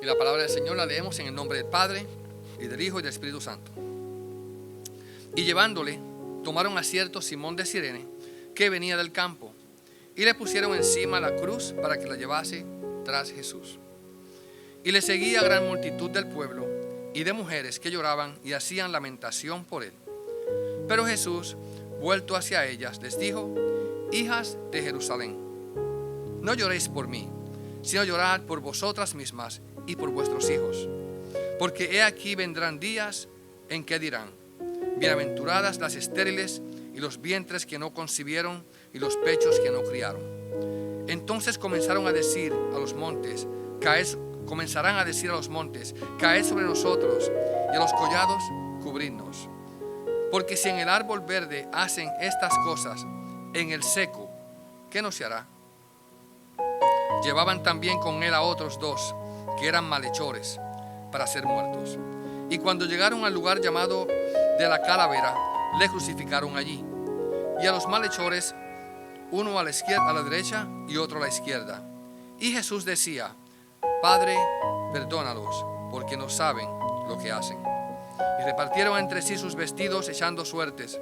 Y la palabra del Señor la leemos en el nombre del Padre, y del Hijo, y del Espíritu Santo. Y llevándole, tomaron a cierto Simón de Cirene, que venía del campo, y le pusieron encima la cruz para que la llevase tras Jesús. Y le seguía gran multitud del pueblo y de mujeres que lloraban y hacían lamentación por él. Pero Jesús, vuelto hacia ellas, les dijo: hijas de Jerusalén, no lloréis por mí, sino llorad por vosotras mismas y por vuestros hijos. Porque he aquí vendrán días en que dirán: bienaventuradas las estériles y los vientres que no concibieron y los pechos que no criaron. Entonces comenzarán a decir a los montes: caed sobre nosotros, y a los collados cubridnos. Porque si en el árbol verde hacen estas cosas, en el seco, ¿qué no se hará? Llevaban también con él a otros dos, que eran malhechores, para ser muertos. Y cuando llegaron al lugar llamado de la Calavera, le crucificaron allí. Y a los malhechores, uno a la izquierda, a la derecha, y otro a la izquierda. Y Jesús decía: Padre, perdónalos, porque no saben lo que hacen. Y repartieron entre sí sus vestidos, echando suertes.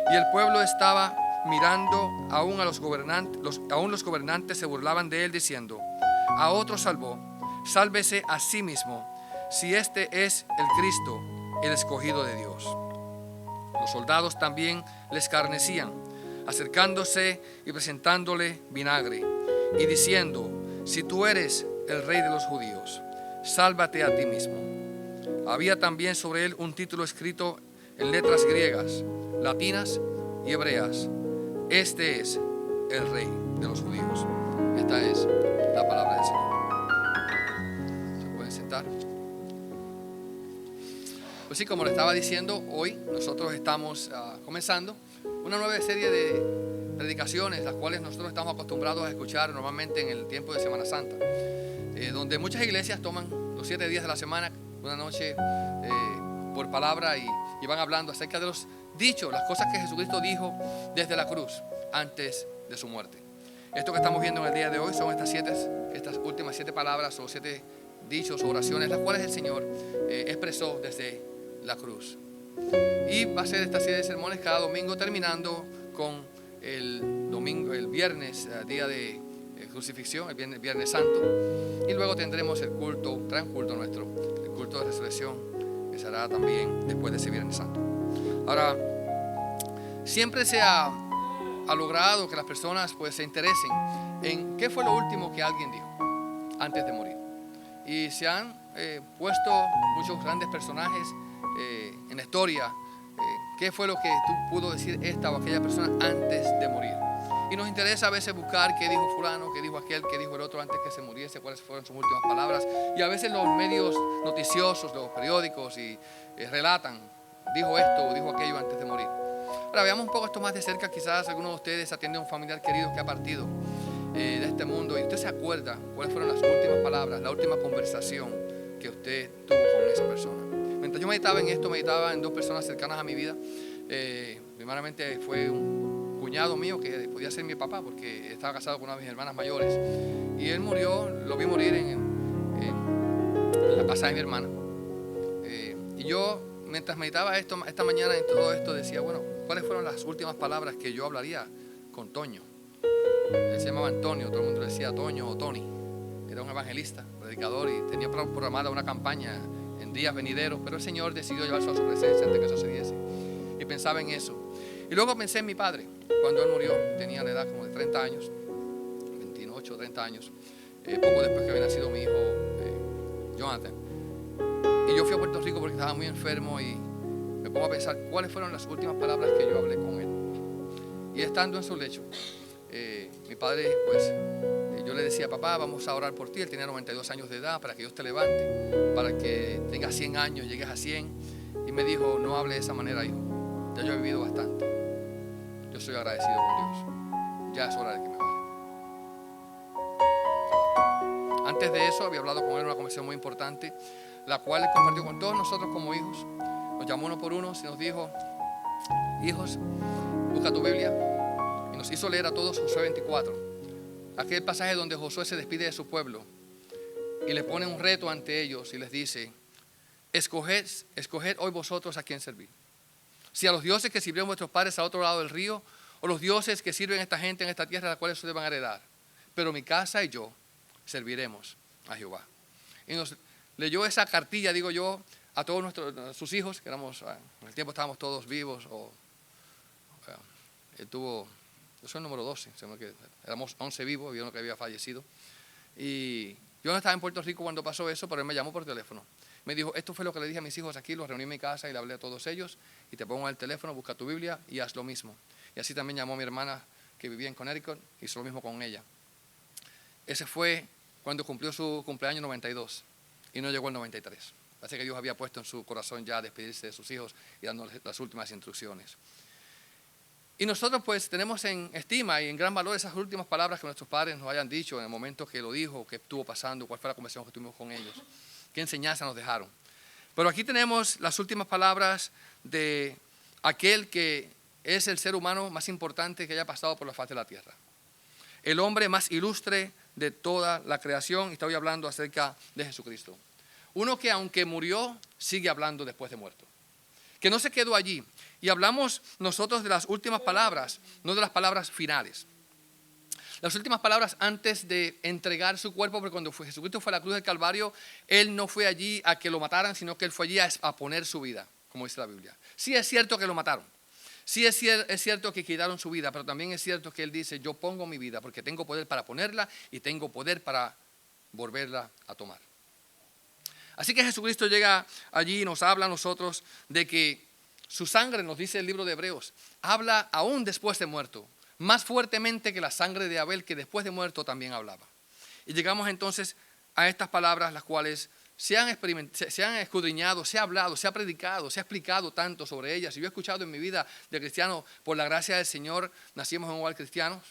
Y el pueblo estaba mirando, aún los gobernantes se burlaban de él, diciendo: a otro salvó, sálvese a sí mismo, si este es el Cristo, el escogido de Dios. Los soldados también le escarnecían, acercándose y presentándole vinagre, y diciendo: si tú eres el rey de los judíos, sálvate a ti mismo. Había también sobre él un título escrito en letras griegas, latinas y hebreas: este es el rey de los judíos. Esta es la palabra del Señor. ¿Se pueden sentar? Pues sí, como le estaba diciendo, hoy nosotros estamos comenzando una nueva serie de predicaciones, las cuales nosotros estamos acostumbrados a escuchar normalmente en el tiempo de Semana Santa, donde muchas iglesias toman los 7 días de la semana, una noche por palabra, y van hablando acerca de los dichos, las cosas que Jesucristo dijo desde la cruz antes de su muerte. Esto que estamos viendo en el día de hoy son estas últimas 7 palabras o 7 dichos o oraciones, las cuales el Señor expresó desde la cruz. Y va a ser esta serie de sermones cada domingo, terminando con el viernes, día de crucifixión, el viernes santo, y luego tendremos el gran culto nuestro, el culto de resurrección, que será también después de ese viernes santo. Ahora, siempre se ha logrado que las personas pues se interesen en qué fue lo último que alguien dijo antes de morir, y se han puesto muchos grandes personajes en la historia, qué fue lo que pudo decir esta o aquella persona antes de morir. Y nos interesa a veces buscar qué dijo fulano, qué dijo aquel, qué dijo el otro antes que se muriese, cuáles fueron sus últimas palabras. Y a veces los medios noticiosos, los periódicos, relatan: dijo esto o dijo aquello antes de morir. Ahora veamos un poco esto más de cerca. Quizás algunos de ustedes atienden a un familiar querido que ha partido de este mundo, y usted se acuerda cuáles fueron las últimas palabras, la última conversación que usted tuvo con esa persona. Mientras yo meditaba en esto, meditaba en 2 personas cercanas a mi vida. Primeramente fue un cuñado mío que podía ser mi papá, porque estaba casado con una de mis hermanas mayores, y él murió, lo vi morir en la casa de mi hermana. Y yo, mientras meditaba esta mañana en todo esto, decía: bueno, ¿cuáles fueron las últimas palabras que yo hablaría con Toño? Él se llamaba Antonio, todo el mundo le decía Toño o Tony. Era un evangelista, predicador, y tenía programada una campaña en días venideros, pero el Señor decidió llevarse a su presencia antes que eso sucediese. Y pensaba en eso. Y luego pensé en mi padre. Cuando él murió, tenía la edad como de 30 años, 28 o 30 años, poco después que había nacido mi hijo Jonathan. Y yo fui a Puerto Rico porque estaba muy enfermo, y me pongo a pensar cuáles fueron las últimas palabras que yo hablé con él. Y estando en su lecho, mi padre, pues, yo le decía: papá, vamos a orar por ti. Él tenía 92 años de edad, para que Dios te levante, para que tengas 100 años, llegues a 100. Y me dijo: no hable de esa manera, hijo. Ya yo he vivido bastante. Yo soy agradecido con Dios. Ya es hora de que me vaya. Antes de eso había hablado con él en una conversación muy importante, la cual él compartió con todos nosotros como hijos. Nos llamó uno por uno y nos dijo: hijos, busca tu Biblia. Y nos hizo leer a todos Josué 24, aquel pasaje donde Josué se despide de su pueblo y le pone un reto ante ellos y les dice: escoged hoy vosotros a quién servir. Si a los dioses que sirvieron vuestros padres al otro lado del río, o los dioses que sirven a esta gente en esta tierra, la cual ustedes van a heredar. Pero mi casa y yo serviremos a Jehová. Y nos leyó esa cartilla, digo yo, a todos sus hijos, que éramos, en el tiempo estábamos todos vivos, él tuvo, yo soy el número 12, éramos 11 vivos, había uno que había fallecido. Y yo no estaba en Puerto Rico cuando pasó eso, pero él me llamó por teléfono. Me dijo: esto fue lo que le dije a mis hijos aquí, los reuní en mi casa y le hablé a todos ellos, y te pongo el teléfono, busca tu Biblia y haz lo mismo. Y así también llamó a mi hermana que vivía en Connecticut, hizo lo mismo con ella. Ese fue cuando cumplió su cumpleaños 92 y no llegó el 93. Parece que Dios había puesto en su corazón ya despedirse de sus hijos y dándoles las últimas instrucciones. Y nosotros pues tenemos en estima y en gran valor esas últimas palabras que nuestros padres nos hayan dicho en el momento que lo dijo, que estuvo pasando, cuál fue la conversación que tuvimos con ellos, qué enseñanza nos dejaron. Pero aquí tenemos las últimas palabras de aquel que es el ser humano más importante que haya pasado por la faz de la tierra. El hombre más ilustre de toda la creación, y estoy hablando acerca de Jesucristo. Uno que aunque murió, sigue hablando después de muerto. Que no se quedó allí. Y hablamos nosotros de las últimas palabras, no de las palabras finales. Las últimas palabras antes de entregar su cuerpo, porque cuando Jesucristo fue a la cruz del Calvario, Él no fue allí a que lo mataran, sino que Él fue allí a poner su vida, como dice la Biblia. Sí es cierto que lo mataron. Sí es cierto que quitaron su vida, pero también es cierto que Él dice: yo pongo mi vida porque tengo poder para ponerla y tengo poder para volverla a tomar. Así que Jesucristo llega allí y nos habla a nosotros de que su sangre, nos dice el libro de Hebreos, habla aún después de muerto, más fuertemente que la sangre de Abel, que después de muerto también hablaba. Y llegamos entonces a estas palabras, las cuales se han escudriñado, se ha hablado, se ha predicado, se ha explicado tanto sobre ellas. Y yo he escuchado en mi vida de cristiano, por la gracia del Señor, nacimos en un hogar cristiano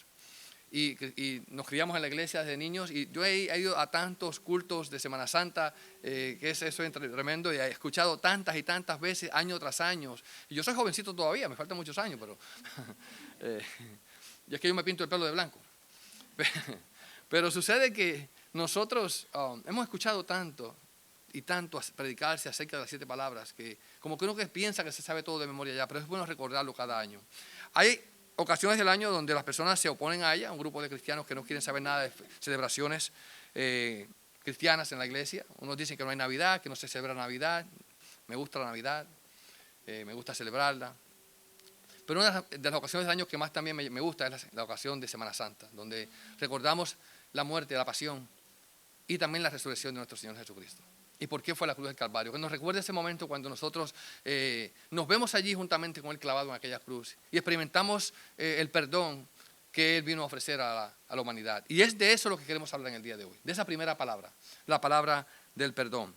y nos criamos en la iglesia desde niños. Y yo he ido a tantos cultos de Semana Santa, que eso es tremendo, y he escuchado tantas y tantas veces, año tras año. Y yo soy jovencito todavía, me faltan muchos años, pero y es que yo me pinto el pelo de blanco. Pero sucede que nosotros hemos escuchado tanto y tanto predicarse acerca de las 7 palabras, que como que uno que piensa que se sabe todo de memoria ya, pero es bueno recordarlo cada año. Hay ocasiones del año donde las personas se oponen a ella, un grupo de cristianos que no quieren saber nada de celebraciones cristianas en la iglesia. Unos dicen que no hay Navidad, que no se celebra Navidad. Me gusta la Navidad, me gusta celebrarla. Pero una de las ocasiones del año que más también me gusta es la ocasión de Semana Santa, donde recordamos la muerte, la pasión y también la resurrección de nuestro Señor Jesucristo. ¿Y por qué fue la cruz del Calvario? Que nos recuerde ese momento cuando nosotros nos vemos allí juntamente con Él clavado en aquella cruz y experimentamos el perdón que Él vino a ofrecer a la humanidad. Y es de eso lo que queremos hablar en el día de hoy, de esa primera palabra, la palabra del perdón.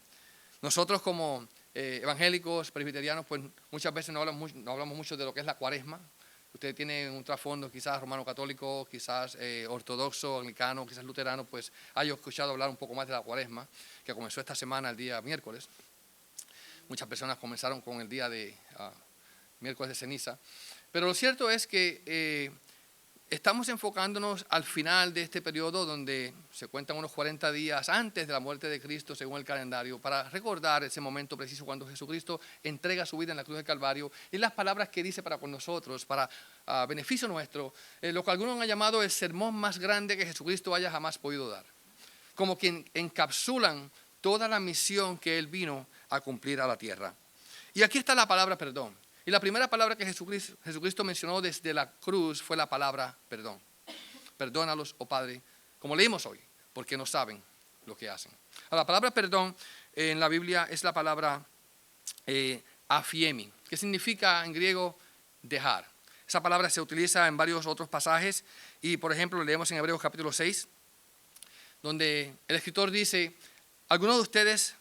Nosotros como evangélicos, presbiterianos, pues muchas veces no hablamos mucho de lo que es la cuaresma. Ustedes tienen un trasfondo quizás romano católico, quizás ortodoxo, anglicano, quizás luterano, pues haya escuchado hablar un poco más de la cuaresma, que comenzó esta semana el día miércoles. Muchas personas comenzaron con el día de miércoles de ceniza. Pero lo cierto es que estamos enfocándonos al final de este periodo donde se cuentan unos 40 días antes de la muerte de Cristo según el calendario, para recordar ese momento preciso cuando Jesucristo entrega su vida en la cruz del Calvario y las palabras que dice para con nosotros, para beneficio nuestro, lo que algunos han llamado el sermón más grande que Jesucristo haya jamás podido dar, como quien encapsulan toda la misión que Él vino a cumplir a la tierra. Y aquí está la palabra perdón. Y la primera palabra que Jesucristo mencionó desde la cruz fue la palabra perdón. Perdónalos, oh Padre, como leímos hoy, porque no saben lo que hacen. La palabra perdón en la Biblia es la palabra afiemi, que significa en griego dejar. Esa palabra se utiliza en varios otros pasajes y, por ejemplo, leemos en Hebreos capítulo 6, donde el escritor dice: algunos de ustedes,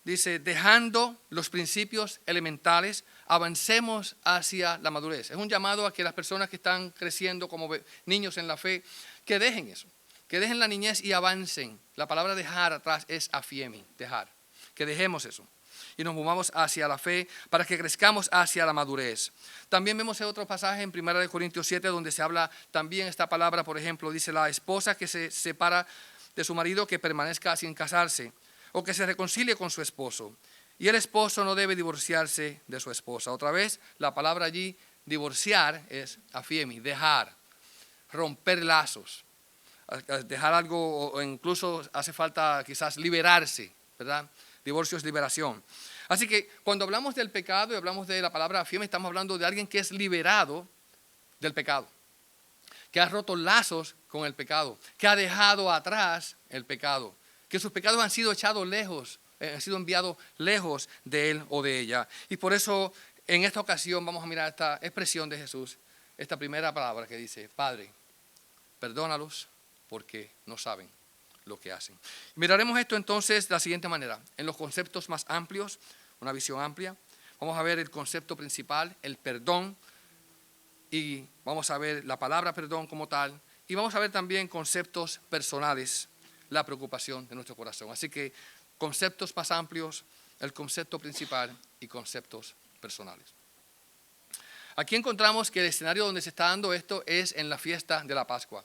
dice, dejando los principios elementales, avancemos hacia la madurez. Es un llamado a que las personas que están creciendo como niños en la fe, que dejen eso, que dejen la niñez y avancen. La palabra dejar atrás es afiemi, dejar. Que dejemos eso y nos movamos hacia la fe para que crezcamos hacia la madurez. También vemos otro pasaje en 1 Corintios 7 donde se habla también esta palabra, por ejemplo, dice: la esposa que se separa de su marido que permanezca sin casarse o que se reconcilie con su esposo. Y el esposo no debe divorciarse de su esposa. Otra vez, la palabra allí, divorciar, es afiemi, dejar, romper lazos, dejar algo, o incluso hace falta quizás liberarse, ¿verdad? Divorcio es liberación. Así que cuando hablamos del pecado y hablamos de la palabra afiemi, estamos hablando de alguien que es liberado del pecado, que ha roto lazos con el pecado, que ha dejado atrás el pecado, que sus pecados han sido echados lejos, han sido enviados lejos de él o de ella. Y por eso en esta ocasión vamos a mirar esta expresión de Jesús, esta primera palabra que dice, Padre, perdónalos porque no saben lo que hacen. Miraremos esto entonces de la siguiente manera, en los conceptos más amplios, una visión amplia. Vamos a ver el concepto principal, el perdón, y vamos a ver la palabra perdón como tal, y vamos a ver también conceptos personales, la preocupación de nuestro corazón. Así que conceptos más amplios, el concepto principal y conceptos personales. Aquí encontramos que el escenario donde se está dando esto es en la fiesta de la Pascua.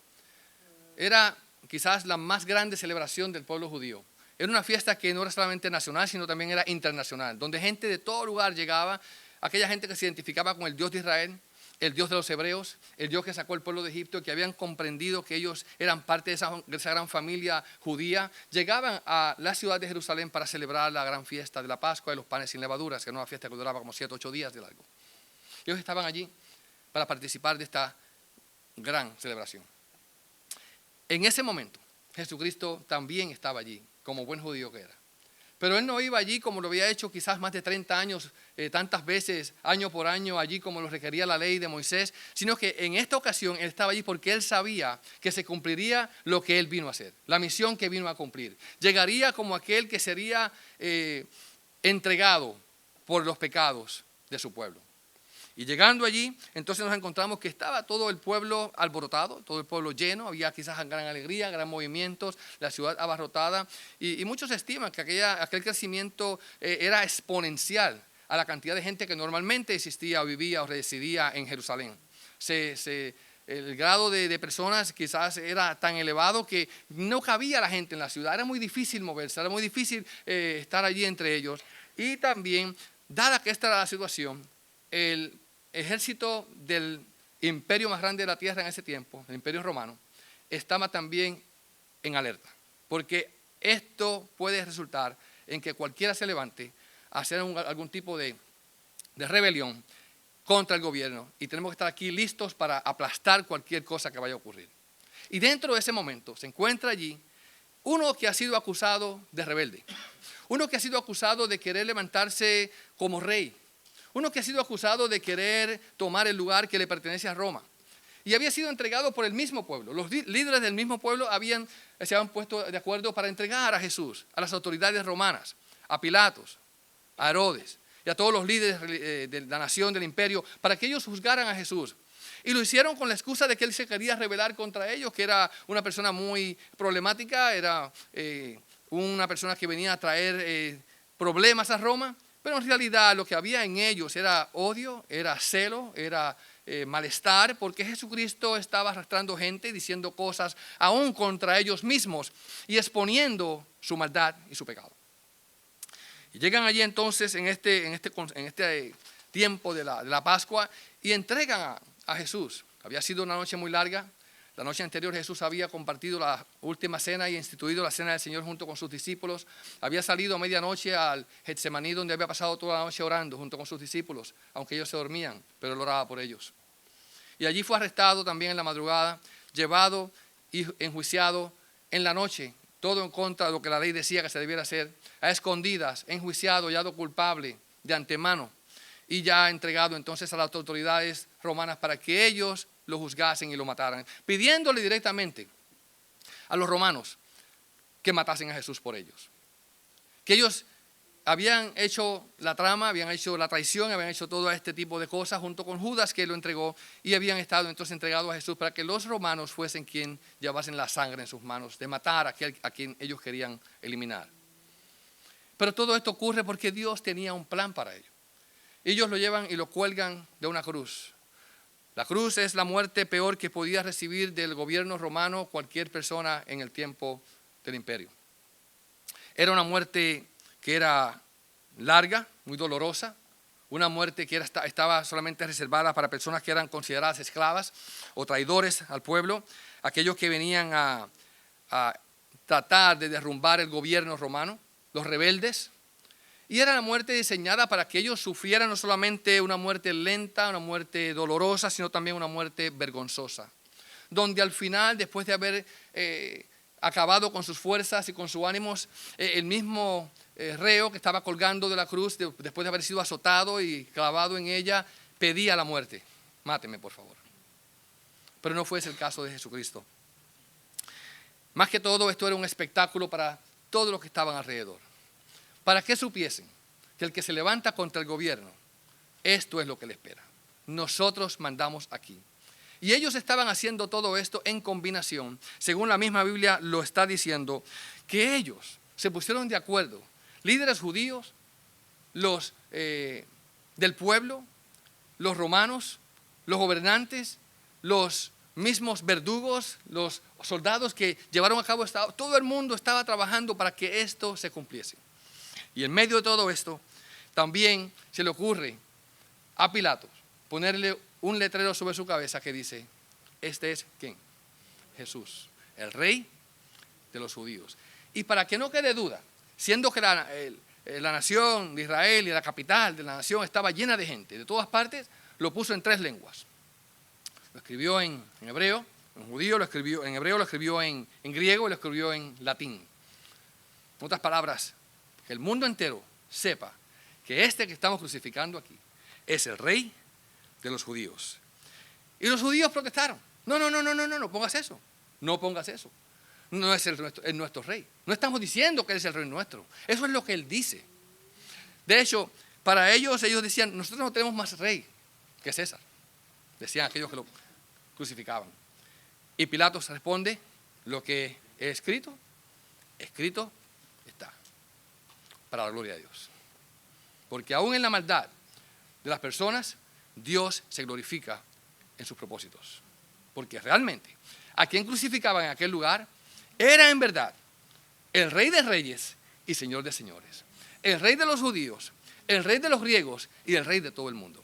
Era quizás la más grande celebración del pueblo judío. Era una fiesta que no era solamente nacional, sino también era internacional, donde gente de todo lugar llegaba, aquella gente que se identificaba con el Dios de Israel, el Dios de los hebreos, el Dios que sacó el pueblo de Egipto, que habían comprendido que ellos eran parte de esa gran familia judía, llegaban a la ciudad de Jerusalén para celebrar la gran fiesta de la Pascua de los panes sin levaduras, que era una fiesta que duraba como 7 o 8 días de largo. Ellos estaban allí para participar de esta gran celebración. En ese momento, Jesucristo también estaba allí, como buen judío que era. Pero Él no iba allí como lo había hecho quizás más de 30 años, tantas veces, año por año, allí como lo requería la ley de Moisés, sino que en esta ocasión Él estaba allí porque Él sabía que se cumpliría lo que Él vino a hacer, la misión que vino a cumplir. Llegaría como aquel que sería entregado por los pecados de su pueblo. Y llegando allí, entonces nos encontramos que estaba todo el pueblo alborotado, todo el pueblo lleno, había quizás gran alegría, gran movimientos, la ciudad abarrotada, y muchos estiman que aquel crecimiento era exponencial a la cantidad de gente que normalmente existía o vivía o residía en Jerusalén. El grado de personas quizás era tan elevado que no cabía la gente en la ciudad, era muy difícil moverse, era muy difícil estar allí entre ellos. Y también, dada que esta era la situación, el ejército del imperio más grande de la tierra en ese tiempo, el imperio romano, estaba también en alerta, porque esto puede resultar en que cualquiera se levante a hacer algún tipo de rebelión contra el gobierno, y tenemos que estar aquí listos para aplastar cualquier cosa que vaya a ocurrir. Y dentro de ese momento se encuentra allí uno que ha sido acusado de rebelde, uno que ha sido acusado de querer levantarse como rey, uno que ha sido acusado de querer tomar el lugar que le pertenece a Roma. Y había sido entregado por el mismo pueblo. Los líderes del mismo pueblo se habían puesto de acuerdo para entregar a Jesús a las autoridades romanas, a Pilatos, a Herodes y a todos los líderes de la nación, del imperio, para que ellos juzgaran a Jesús. Y lo hicieron con la excusa de que él se quería rebelar contra ellos, que era una persona muy problemática, era una persona que venía a traer problemas a Roma. Pero en realidad lo que había en ellos era odio, era celo, era malestar, porque Jesucristo estaba arrastrando gente, diciendo cosas aún contra ellos mismos y exponiendo su maldad y su pecado. Y llegan allí entonces en este tiempo de la Pascua y entregan a Jesús. Había sido una noche muy larga. La noche anterior Jesús había compartido la última cena y instituido la cena del Señor junto con sus discípulos. Había salido a medianoche al Getsemaní, donde había pasado toda la noche orando junto con sus discípulos, aunque ellos se dormían, pero él oraba por ellos. Y allí fue arrestado también en la madrugada, llevado y enjuiciado en la noche, todo en contra de lo que la ley decía que se debiera hacer, a escondidas, enjuiciado, hallado culpable de antemano y ya entregado entonces a las autoridades romanas para que ellos lo juzgasen y lo mataran, pidiéndole directamente a los romanos que matasen a Jesús por ellos. Que ellos habían hecho la trama, habían hecho la traición, habían hecho todo este tipo de cosas junto con Judas, que lo entregó, y habían estado entonces entregados a Jesús para que los romanos fuesen quien llevasen la sangre en sus manos, de matar a quien ellos querían eliminar. Pero todo esto ocurre porque Dios tenía un plan para ellos. Ellos lo llevan y lo cuelgan de una cruz. La cruz es la muerte peor que podía recibir del gobierno romano cualquier persona en el tiempo del imperio. Era una muerte que era larga, muy dolorosa, una muerte que estaba solamente reservada para personas que eran consideradas esclavas o traidores al pueblo, aquellos que venían a tratar de derrumbar el gobierno romano, los rebeldes. Y era la muerte diseñada para que ellos sufrieran no solamente una muerte lenta, una muerte dolorosa, sino también una muerte vergonzosa, donde al final, después de haber acabado con sus fuerzas y con sus ánimos, el mismo reo que estaba colgando de la cruz, después de haber sido azotado y clavado en ella, pedía la muerte. Máteme, por favor. Pero no fue ese el caso de Jesucristo. Más que todo, esto era un espectáculo para todos los que estaban alrededor, para que supiesen que el que se levanta contra el gobierno, esto es lo que le espera. Nosotros mandamos aquí. Y ellos estaban haciendo todo esto en combinación, según la misma Biblia lo está diciendo, que ellos se pusieron de acuerdo, líderes judíos, los del pueblo, los romanos, los gobernantes, los mismos verdugos, los soldados que llevaron a cabo esto, todo el mundo estaba trabajando para que esto se cumpliese. Y en medio de todo esto, también se le ocurre a Pilato ponerle un letrero sobre su cabeza que dice, este es ¿quién? Jesús, el rey de los judíos. Y para que no quede duda, siendo que la nación de Israel y la capital de la nación estaba llena de gente, de todas partes, lo puso en 3 lenguas. Lo escribió en hebreo, en judío, lo escribió en hebreo, lo escribió en griego y lo escribió en latín. En otras palabras, que el mundo entero sepa que este que estamos crucificando aquí es el rey de los judíos. Y los judíos protestaron. No pongas eso. No pongas eso. No es nuestro rey. No estamos diciendo que él es el rey nuestro. Eso es lo que él dice. De hecho, para ellos decían, nosotros no tenemos más rey que César. Decían aquellos que lo crucificaban. Y Pilatos responde, lo que he escrito, escrito está, para la gloria de Dios. Porque aún en la maldad de las personas, Dios se glorifica en sus propósitos. Porque realmente, a quien crucificaban en aquel lugar, era en verdad el Rey de Reyes y Señor de Señores. El Rey de los judíos, el Rey de los griegos y el Rey de todo el mundo,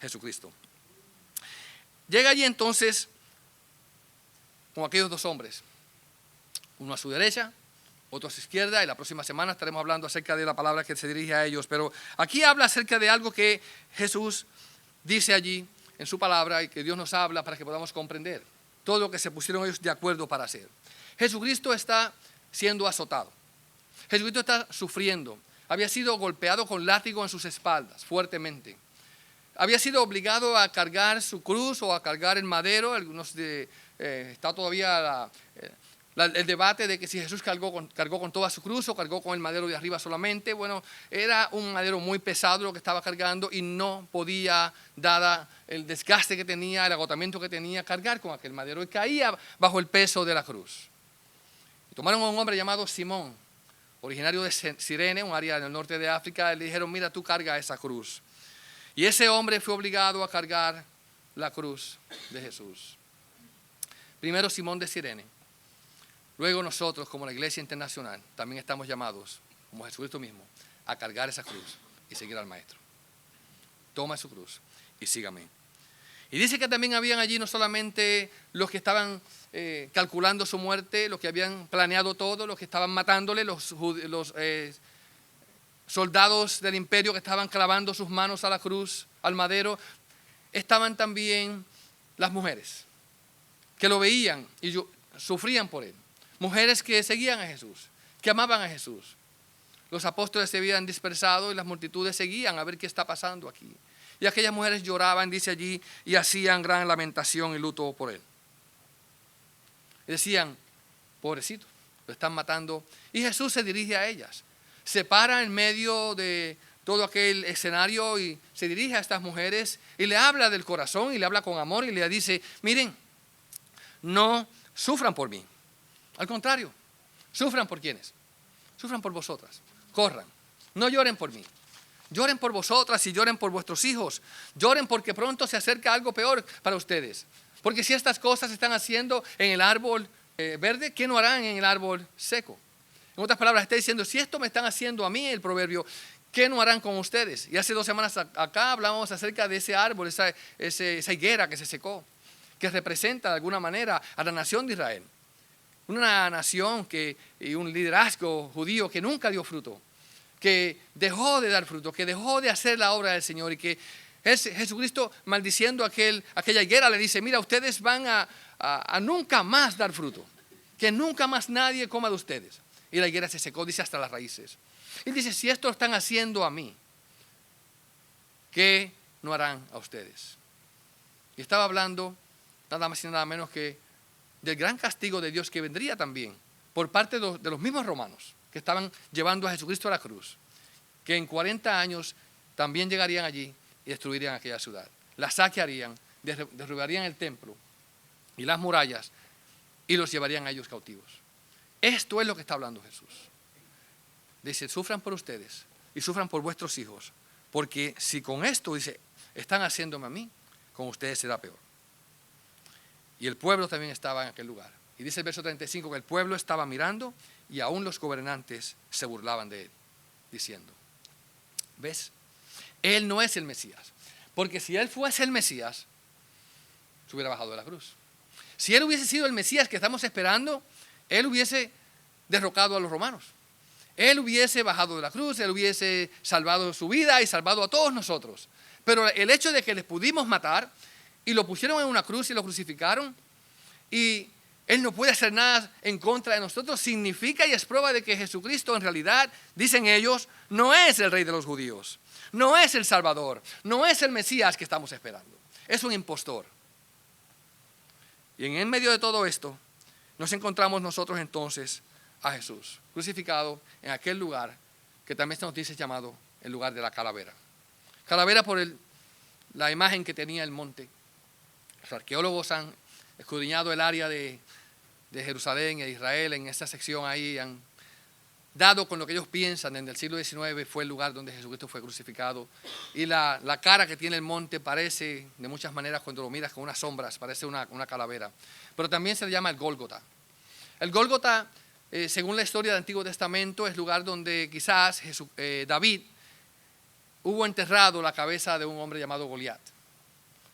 Jesucristo. Llega allí entonces con aquellos 2 hombres, uno a su derecha, otro a su izquierda, y la próxima semana estaremos hablando acerca de la palabra que se dirige a ellos. Pero aquí habla acerca de algo que Jesús dice allí en su palabra y que Dios nos habla para que podamos comprender todo lo que se pusieron ellos de acuerdo para hacer. Jesucristo está siendo azotado. Jesucristo está sufriendo. Había sido golpeado con látigo en sus espaldas fuertemente. Había sido obligado a cargar su cruz o a cargar el madero. Está todavía el debate de que si Jesús cargó con toda su cruz o cargó con el madero de arriba solamente. Bueno, era un madero muy pesado lo que estaba cargando y no podía, dada el desgaste que tenía, el agotamiento que tenía, cargar con aquel madero y caía bajo el peso de la cruz. Y tomaron a un hombre llamado Simón, originario de Cirene, un área del norte de África, y le dijeron, mira, tú carga esa cruz. Y ese hombre fue obligado a cargar la cruz de Jesús. Primero Simón de Cirene. Luego nosotros, como la Iglesia Internacional, también estamos llamados, como Jesucristo mismo, a cargar esa cruz y seguir al Maestro. Toma su cruz y sígame. Y dice que también habían allí no solamente los que estaban calculando su muerte, los que habían planeado todo, los que estaban matándole, los soldados del imperio que estaban clavando sus manos a la cruz, al madero. Estaban también las mujeres que lo veían y sufrían por él. Mujeres que seguían a Jesús, que amaban a Jesús. Los apóstoles se habían dispersado y las multitudes seguían a ver qué está pasando aquí. Y aquellas mujeres lloraban, dice allí, y hacían gran lamentación y luto por él. Y decían, pobrecito, lo están matando. Y Jesús se dirige a ellas. Se para en medio de todo aquel escenario y se dirige a estas mujeres y le habla del corazón y le habla con amor y le dice, miren, no sufran por mí. Al contrario, sufran por quienes. Sufran por vosotras. Corran. No lloren por mí. Lloren por vosotras y lloren por vuestros hijos. Lloren porque pronto se acerca algo peor para ustedes. Porque si estas cosas se están haciendo en el árbol verde, ¿qué no harán en el árbol seco? En otras palabras, está diciendo, si esto me están haciendo a mí, el proverbio, ¿qué no harán con ustedes? Y hace 2 semanas acá hablábamos acerca de ese árbol, esa higuera que se secó, que representa de alguna manera a la nación de Israel. Una nación y un liderazgo judío que nunca dio fruto, que dejó de dar fruto, que dejó de hacer la obra del Señor, y que Jesucristo, maldiciendo aquella higuera, le dice, mira, ustedes van a nunca más dar fruto, que nunca más nadie coma de ustedes. Y la higuera se secó, dice, hasta las raíces. Y dice, si esto lo están haciendo a mí, ¿qué no harán a ustedes? Y estaba hablando nada más y nada menos que del gran castigo de Dios que vendría también por parte de los mismos romanos que estaban llevando a Jesucristo a la cruz, que en 40 años también llegarían allí y destruirían aquella ciudad. La saquearían, derribarían el templo y las murallas y los llevarían a ellos cautivos. Esto es lo que está hablando Jesús. Dice, sufran por ustedes y sufran por vuestros hijos, porque si con esto, dice, están haciéndome a mí, con ustedes será peor. Y el pueblo también estaba en aquel lugar. Y dice el verso 35 que el pueblo estaba mirando y aún los gobernantes se burlaban de él, diciendo, ¿ves? Él no es el Mesías, porque si él fuese el Mesías, se hubiera bajado de la cruz. Si él hubiese sido el Mesías que estamos esperando, él hubiese derrocado a los romanos. Él hubiese bajado de la cruz, él hubiese salvado su vida y salvado a todos nosotros. Pero el hecho de que les pudimos matar y lo pusieron en una cruz y lo crucificaron, y él no puede hacer nada en contra de nosotros, significa y es prueba de que Jesucristo en realidad, dicen ellos, no es el rey de los judíos, no es el Salvador, no es el Mesías que estamos esperando, es un impostor. Y en medio de todo esto nos encontramos nosotros entonces a Jesús crucificado en aquel lugar que también se nos dice llamado el lugar de la calavera. Calavera por la imagen que tenía el monte. Los arqueólogos han escudriñado el área de Jerusalén e Israel en esta sección ahí, han dado con lo que ellos piensan desde el siglo XIX fue el lugar donde Jesucristo fue crucificado, y la cara que tiene el monte parece de muchas maneras, cuando lo miras con unas sombras, parece una calavera, pero también se le llama el Gólgota. El Gólgota, según la historia del Antiguo Testamento, es el lugar donde quizás David hubo enterrado la cabeza de un hombre llamado Goliat.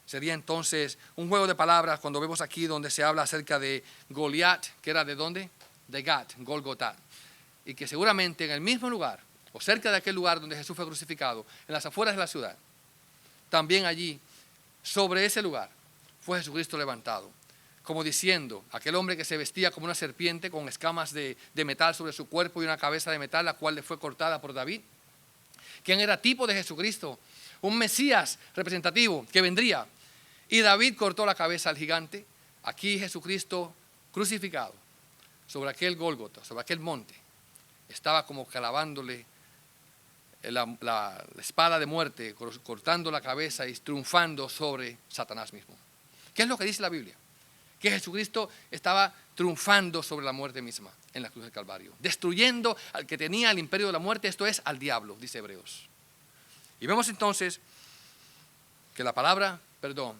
Sería entonces un juego de palabras cuando vemos aquí donde se habla acerca de Goliat, que era ¿de dónde? De Gat, Gólgota. Y que seguramente en el mismo lugar, o cerca de aquel lugar donde Jesús fue crucificado, en las afueras de la ciudad, también allí, sobre ese lugar, fue Jesucristo levantado. Como diciendo, aquel hombre que se vestía como una serpiente con escamas de metal sobre su cuerpo y una cabeza de metal, la cual le fue cortada por David, quien era tipo de Jesucristo, un Mesías representativo que vendría. Y David cortó la cabeza al gigante. Aquí Jesucristo crucificado sobre aquel Gólgota, sobre aquel monte, estaba como clavándole la espada de muerte, cortando la cabeza y triunfando sobre Satanás mismo. ¿Qué es lo que dice la Biblia? Que Jesucristo estaba triunfando sobre la muerte misma en la cruz del Calvario, destruyendo al que tenía el imperio de la muerte, esto es, al diablo, dice Hebreos. Y vemos entonces que la palabra perdón,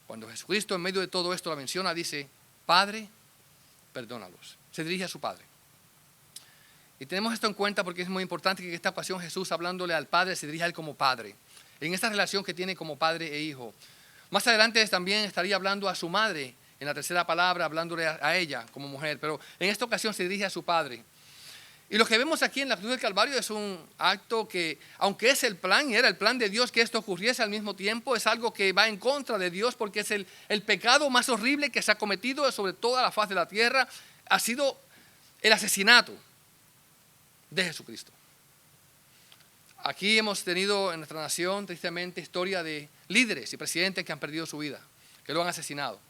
cuando Jesucristo en medio de todo esto la menciona, dice, Padre, perdónalos. Se dirige a su Padre. Y tenemos esto en cuenta porque es muy importante que en esta ocasión Jesús, hablándole al Padre, se dirige a él como Padre, en esta relación que tiene como Padre e Hijo. Más adelante también estaría hablando a su madre, en la tercera palabra, hablándole a ella como mujer, pero en esta ocasión se dirige a su Padre. Y lo que vemos aquí en la cruz del Calvario es un acto que, aunque es el plan, y era el plan de Dios que esto ocurriese al mismo tiempo, es algo que va en contra de Dios, porque es el pecado más horrible que se ha cometido sobre toda la faz de la tierra, ha sido el asesinato de Jesucristo. Aquí hemos tenido en nuestra nación, tristemente, historia de líderes y presidentes que han perdido su vida, que lo han asesinado.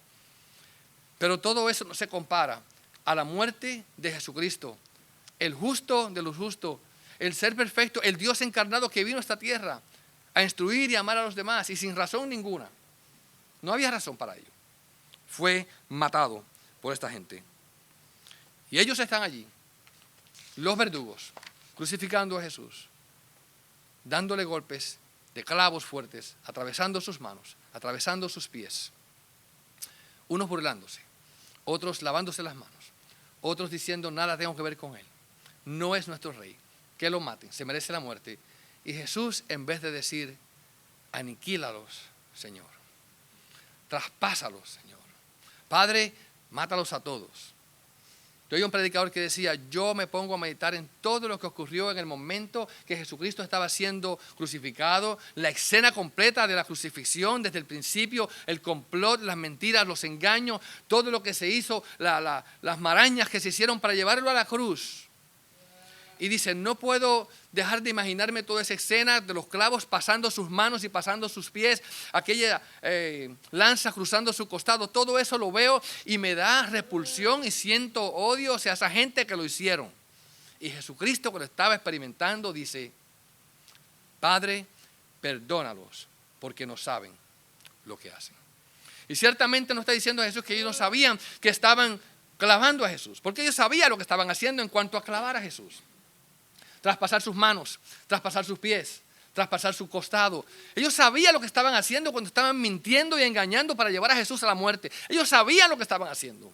Pero todo eso no se compara a la muerte de Jesucristo, el justo de los justos, el ser perfecto, el Dios encarnado que vino a esta tierra a instruir y amar a los demás, y sin razón ninguna. No había razón para ello. Fue matado por esta gente. Y ellos están allí, los verdugos, crucificando a Jesús, dándole golpes de clavos fuertes, atravesando sus manos, atravesando sus pies. Unos burlándose, otros lavándose las manos, Otros diciendo, nada tengo que ver con él. No es nuestro rey. Que lo maten, se merece la muerte. Y Jesús, en vez de decir, aniquílalos, Señor. Traspásalos, Señor. Padre, mátalos a todos. Yo oí un predicador que decía, yo me pongo a meditar en todo lo que ocurrió en el momento que Jesucristo estaba siendo crucificado, la escena completa de la crucifixión desde el principio, el complot, las mentiras, los engaños, todo lo que se hizo, las marañas que se hicieron para llevarlo a la cruz. Y dice, no puedo dejar de imaginarme toda esa escena de los clavos pasando sus manos y pasando sus pies, aquella lanza cruzando su costado, todo eso lo veo y me da repulsión y siento odio hacia esa gente que lo hicieron. Y Jesucristo, que lo estaba experimentando, dice, Padre, perdónalos porque no saben lo que hacen. Y ciertamente no está diciendo a Jesús que ellos no sabían que estaban clavando a Jesús, porque ellos sabían lo que estaban haciendo en cuanto a clavar a Jesús. Traspasar sus manos, traspasar sus pies, traspasar su costado. Ellos sabían lo que estaban haciendo cuando estaban mintiendo y engañando para llevar a Jesús a la muerte. Ellos sabían lo que estaban haciendo.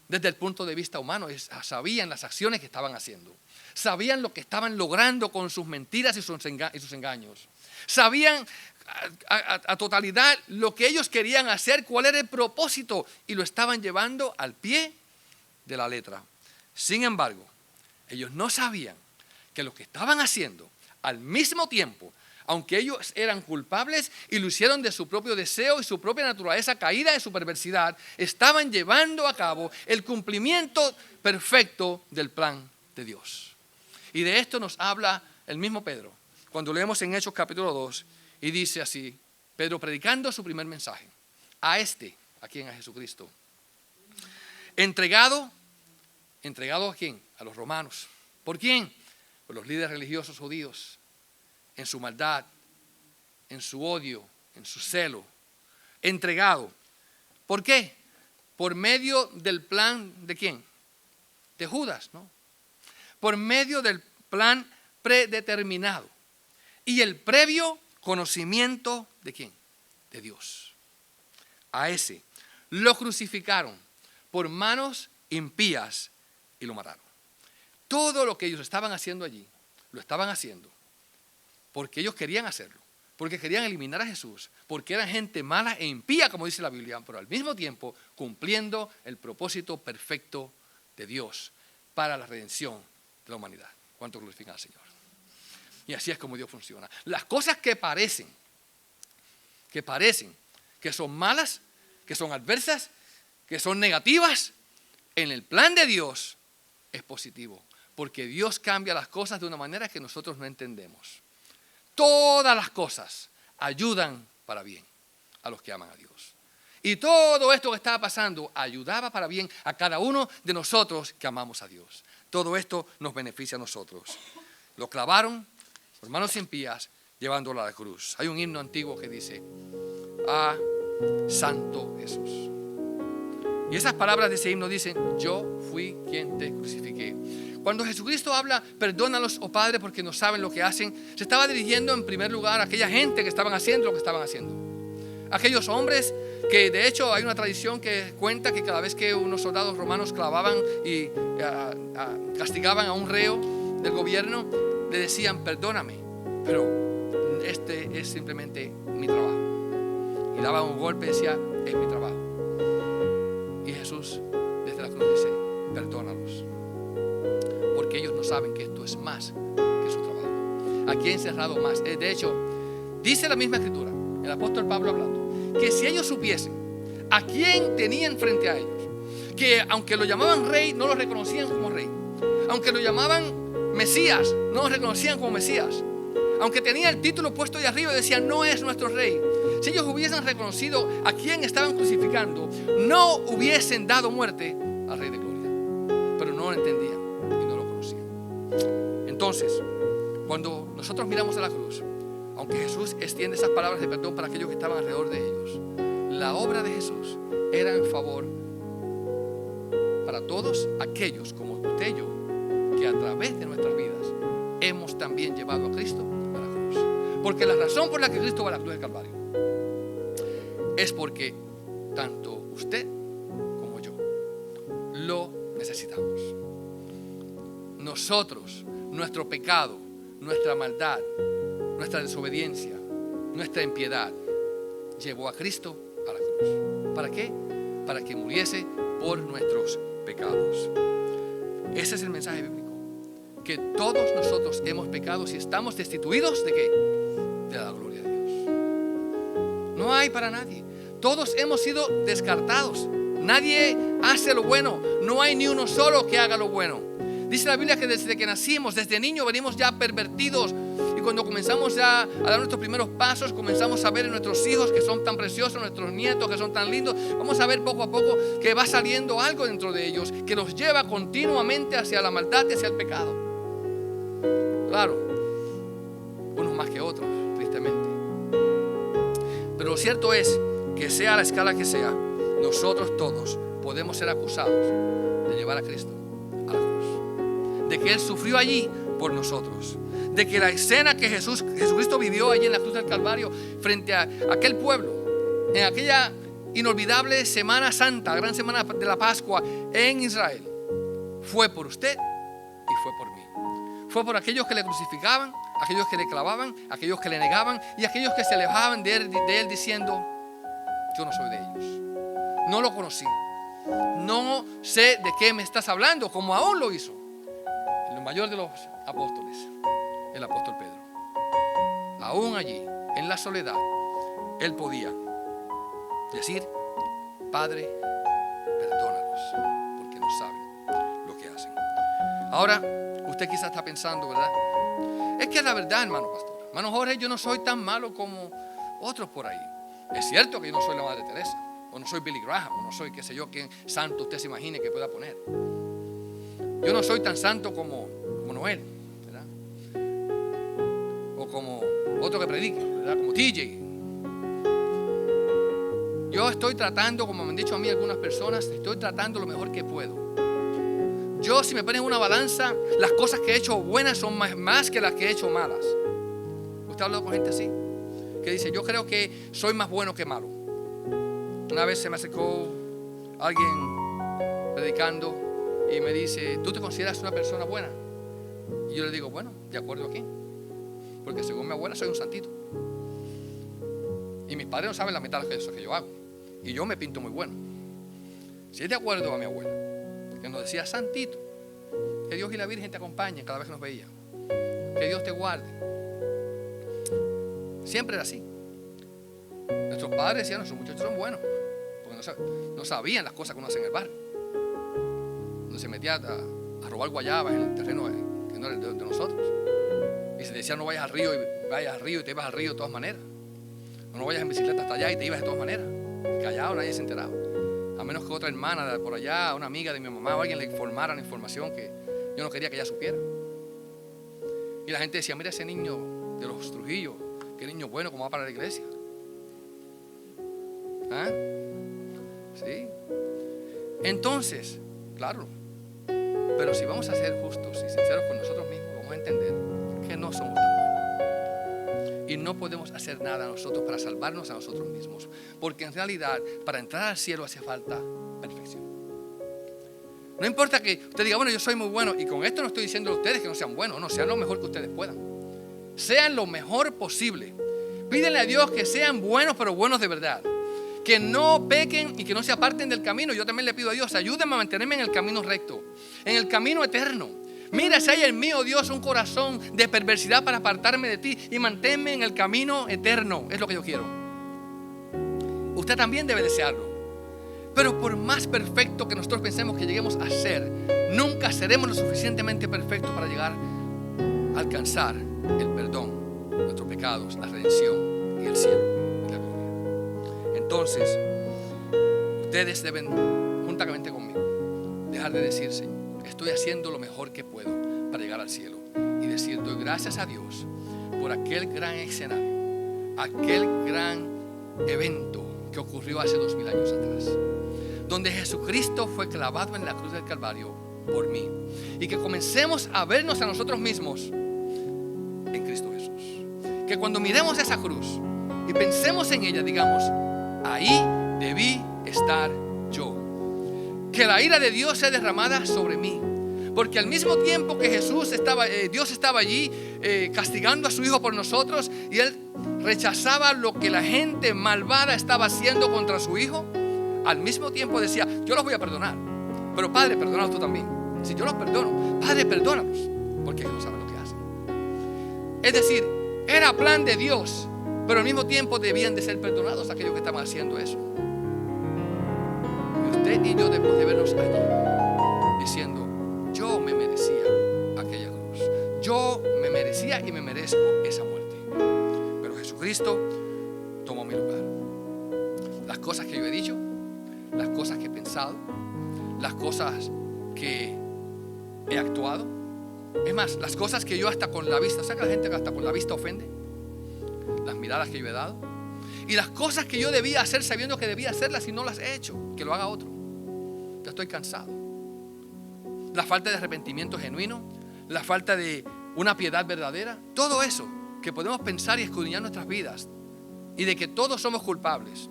Desde el punto de vista humano, sabían las acciones que estaban haciendo. Sabían lo que estaban logrando con sus mentiras y sus engaños. Sabían a totalidad lo que ellos querían hacer, cuál era el propósito, y lo estaban llevando al pie de la letra. Sin embargo, ellos no sabían que lo que estaban haciendo al mismo tiempo, aunque ellos eran culpables y lo hicieron de su propio deseo y su propia naturaleza caída de su perversidad, estaban llevando a cabo el cumplimiento perfecto del plan de Dios. Y de esto nos habla el mismo Pedro, cuando leemos en Hechos capítulo 2, y dice así, Pedro predicando su primer mensaje, a quién, a Jesucristo, entregado ¿a quién? A los romanos. ¿Por quién? Por los líderes religiosos judíos, en su maldad, en su odio, en su celo, entregado. ¿Por qué? Por medio del plan ¿de quién? De Judas, ¿no? Por medio del plan predeterminado y el previo conocimiento ¿de quién? De Dios. A ese lo crucificaron por manos impías y lo mataron. Todo lo que ellos estaban haciendo allí, lo estaban haciendo porque ellos querían hacerlo, porque querían eliminar a Jesús, porque eran gente mala e impía, como dice la Biblia, pero al mismo tiempo cumpliendo el propósito perfecto de Dios para la redención de la humanidad. ¿Cuánto glorifican al Señor? Y así es como Dios funciona. Las cosas que parecen que son malas, que son adversas, que son negativas, en el plan de Dios es positivo, porque Dios cambia las cosas de una manera que nosotros no entendemos. Todas las cosas ayudan para bien a los que aman a Dios. Y todo esto que estaba pasando ayudaba para bien a cada uno de nosotros que amamos a Dios. Todo esto nos beneficia a nosotros. Lo clavaron por manos impías, llevándolo a la cruz. Hay un himno antiguo que dice, ah, Santo Jesús. Y esas palabras de ese himno dicen, yo fui quien te crucifiqué. Cuando Jesucristo habla, perdónalos, oh Padre, porque no saben lo que hacen, se estaba dirigiendo en primer lugar a aquella gente que estaban haciendo lo que estaban haciendo. Aquellos hombres que de hecho hay una tradición que cuenta que cada vez que unos soldados romanos clavaban y castigaban a un reo del gobierno, le decían, perdóname, pero este es simplemente mi trabajo. Y daban un golpe y decía, es mi trabajo. Y Jesús desde la cruz dice, perdónalos, porque ellos no saben que esto es más que su trabajo. Aquí he encerrado más. De hecho, dice la misma escritura, el apóstol Pablo hablando, que si ellos supiesen a quién tenían frente a ellos, que aunque lo llamaban rey, no lo reconocían como rey, aunque lo llamaban Mesías, no lo reconocían como Mesías, aunque tenía el título puesto ahí arriba y decían, no es nuestro rey. Si ellos hubiesen reconocido a quién estaban crucificando, no hubiesen dado muerte al Rey de Gloria. Pero no lo entendían y no lo conocían. Entonces, cuando nosotros miramos a la cruz, aunque Jesús extiende esas palabras de perdón para aquellos que estaban alrededor de ellos, la obra de Jesús era en favor para todos aquellos como usted y yo, que a través de nuestras vidas hemos también llevado a Cristo a la cruz. Porque la razón por la que Cristo va a la cruz del Calvario es porque tanto usted como yo lo necesitamos. Nosotros, nuestro pecado, nuestra maldad, nuestra desobediencia, nuestra impiedad, llevó a Cristo a la cruz. ¿Para qué? Para que muriese por nuestros pecados. Ese es el mensaje bíblico. Que todos nosotros hemos pecado y estamos destituidos ¿de qué? De la gloria de Dios. No hay para nadie. Todos hemos sido descartados. Nadie hace lo bueno. No hay ni uno solo que haga lo bueno. Dice la Biblia que desde que nacimos, desde niños, venimos ya pervertidos. Y cuando comenzamos ya a dar nuestros primeros pasos, comenzamos a ver en nuestros hijos que son tan preciosos, nuestros nietos que son tan lindos. Vamos a ver poco a poco que va saliendo algo dentro de ellos que los lleva continuamente hacia la maldad y hacia el pecado. Claro, unos más que otros, tristemente. Pero lo cierto es que sea la escala que sea, nosotros todos podemos ser acusados de llevar a Cristo a la cruz. De que Él sufrió allí por nosotros. De que la escena que Jesucristo vivió allí en la cruz del Calvario frente a aquel pueblo, en aquella inolvidable Semana Santa, gran semana de la Pascua en Israel, fue por usted y fue por mí. Fue por aquellos que le crucificaban, aquellos que le clavaban, aquellos que le negaban y aquellos que se alejaban de él diciendo: yo no soy de ellos, no lo conocí, no sé de qué me estás hablando, como aún lo hizo el mayor de los apóstoles, el apóstol Pedro. Aún allí, en la soledad, él podía decir: Padre, perdónalos, porque no saben lo que hacen. Ahora, usted quizás está pensando, ¿verdad? Es que la verdad, hermano pastor, hermano Jorge, yo no soy tan malo como otros por ahí. Es cierto que yo no soy la Madre Teresa, o no soy Billy Graham, o no soy qué sé yo quién santo usted se imagine que pueda poner. Yo no soy tan santo como Noel, ¿verdad? O como otro que predique, ¿verdad? Como TJ. Yo estoy tratando, como me han dicho a mí algunas personas, estoy tratando lo mejor que puedo. Yo, si me ponen una balanza, las cosas que he hecho buenas son más que las que he hecho malas. ¿Usted ha hablado con gente así? Que dice: yo creo que soy más bueno que malo. Una vez se me acercó alguien predicando y me dice: ¿tú te consideras una persona buena? Y yo le digo: bueno, ¿de acuerdo a qué? Porque según mi abuela soy un santito. Y mis padres no saben la mitad de eso que yo hago. Y yo me pinto muy bueno. Si es de acuerdo a mi abuela, que nos decía santito, que Dios y la Virgen te acompañen cada vez que nos veía, que Dios te guarde. Siempre era así. Nuestros padres decían: nuestros muchachos son buenos, porque no sabían las cosas que uno hace en el barrio. Uno se metía a robar guayabas en el terreno que no era de nosotros. Y se decía: no vayas al río, y te ibas al río de todas maneras. No vayas en bicicleta hasta allá y te ibas de todas maneras. Callado, nadie se enteraba. A menos que otra hermana de por allá, una amiga de mi mamá o alguien le informara la información que yo no quería que ella supiera. Y la gente decía: mira ese niño de los Trujillo, qué niño bueno, cómo va para la iglesia. ¿Ah? Sí. Entonces, claro, pero si vamos a ser justos y sinceros con nosotros mismos, vamos a entender que no somos tan buenos. Y no podemos hacer nada nosotros para salvarnos a nosotros mismos. Porque en realidad, para entrar al cielo hace falta perfección. No importa que usted diga: bueno, yo soy muy bueno. Y con esto no estoy diciendo a ustedes que no sean buenos. No, sean lo mejor que ustedes puedan. Sean lo mejor posible. Pídenle a Dios que sean buenos, pero buenos de verdad. Que no pequen y que no se aparten del camino. Yo también le pido a Dios: ayúdenme a mantenerme en el camino recto, en el camino eterno. Mira si hay en mí, oh Dios, un corazón de perversidad para apartarme de ti y manténme en el camino eterno. Es lo que yo quiero. Usted también debe desearlo. Pero por más perfecto que nosotros pensemos que lleguemos a ser, nunca seremos lo suficientemente perfectos para llegar a alcanzar el perdón de nuestros pecados, la redención y el cielo y la gloria. Entonces, ustedes deben, juntamente conmigo, dejar de decir: Señor, estoy haciendo lo mejor que puedo para llegar al cielo, y decir: doy gracias a Dios por aquel gran escenario, aquel gran evento que ocurrió hace 2000 años atrás, donde Jesucristo fue clavado en la cruz del Calvario por mí, y que comencemos a vernos a nosotros mismos en Cristo Jesús. Que cuando miremos esa cruz y pensemos en ella, digamos: ahí debí estar yo. que la ira de Dios sea derramada sobre mí. Porque al mismo tiempo que Dios estaba allí castigando a su Hijo por nosotros, y Él rechazaba lo que la gente malvada estaba haciendo contra su Hijo, al mismo tiempo decía: yo los voy a perdonar, pero Padre, perdónalos tú también. Si yo los perdono, Padre, perdónalos, porque ellos no saben lo que hacen. Es decir, era plan de Dios, pero al mismo tiempo debían de ser perdonados aquellos que estaban haciendo eso. Y usted y yo debemos de vernos allí diciendo: yo me merecía aquella cruz, yo me merecía y me merezco esa muerte, pero Jesucristo tomó mi lugar. Las cosas que yo he dicho, las cosas que he pensado, las cosas que he actuado, es más, las cosas que yo hasta con la vista, o sea que la gente hasta con la vista ofende, las miradas que yo he dado, y las cosas que yo debía hacer sabiendo que debía hacerlas y no las he hecho, que lo haga otro. Ya estoy cansado. La falta de arrepentimiento genuino, la falta de una piedad verdadera, todo eso que podemos pensar y escudriñar nuestras vidas, y de que todos somos culpables,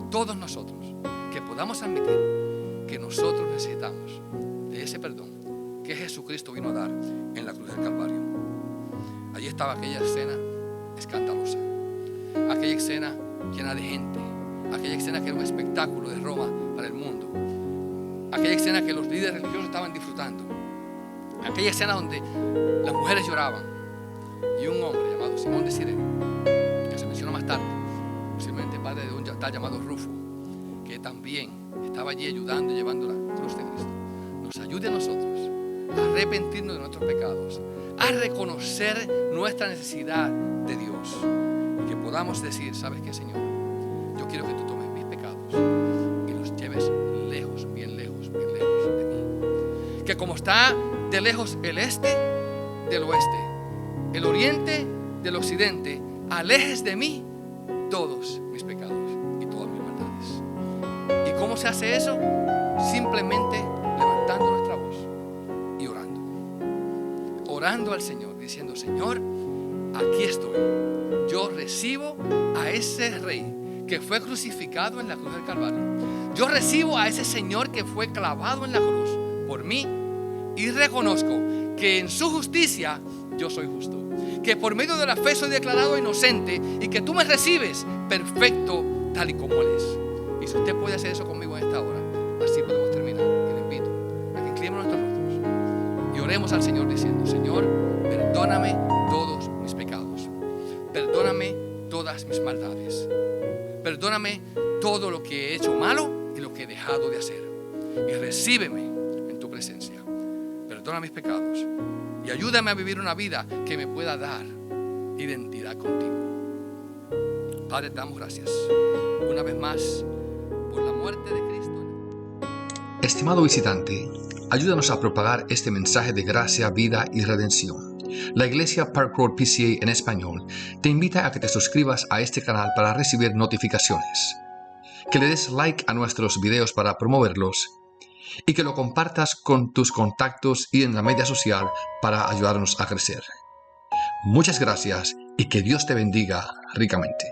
todos nosotros, que podamos admitir que nosotros necesitamos de ese perdón que Jesucristo vino a dar en la cruz del Calvario. Allí estaba aquella escena escandalosa, aquella escena llena de gente, aquella escena que era un espectáculo de Roma para el mundo, aquella escena que los líderes religiosos estaban disfrutando, aquella escena donde las mujeres lloraban, y un hombre llamado Simón de Cirene, que se menciona más tarde, posiblemente padre de un tal llamado Rufo, que también estaba allí ayudando y llevando la cruz de Cristo, nos ayude a nosotros a arrepentirnos de nuestros pecados, a reconocer nuestra necesidad de Dios, y que podamos decir: ¿sabes qué, Señor? Yo quiero que tú tomes mis pecados y los lleves lejos, bien lejos, bien lejos de mí. Que como está de lejos el este del oeste, el oriente del occidente, alejes de mí todos mis pecados y todas mis maldades. ¿Y cómo se hace eso? Simplemente levantando nuestra voz y orando al Señor, diciendo: Señor, aquí estoy. Yo recibo a ese Rey que fue crucificado en la cruz del Calvario. Yo recibo a ese Señor que fue clavado en la cruz por mí, y reconozco que en su justicia yo soy justo, que por medio de la fe soy declarado inocente, y que tú me recibes perfecto tal y como Él es. Y si usted puede hacer eso conmigo en esta hora, así podemos terminar. Y le invito a que inclinemos nuestros rostros y oremos al Señor diciendo: Señor, perdóname todos mis pecados, perdóname todas mis maldades, perdóname todo lo que he hecho malo y lo que he dejado de hacer, y recíbeme en tu presencia. Perdona mis pecados y ayúdame a vivir una vida que me pueda dar identidad contigo. Padre, te damos gracias una vez más por la muerte de Cristo. Estimado visitante, ayúdanos a propagar este mensaje de gracia, vida y redención. La Iglesia Park Road PCA en español te invita a que te suscribas a este canal para recibir notificaciones, que le des like a nuestros videos para promoverlos, y que lo compartas con tus contactos y en la media social para ayudarnos a crecer. Muchas gracias y que Dios te bendiga ricamente.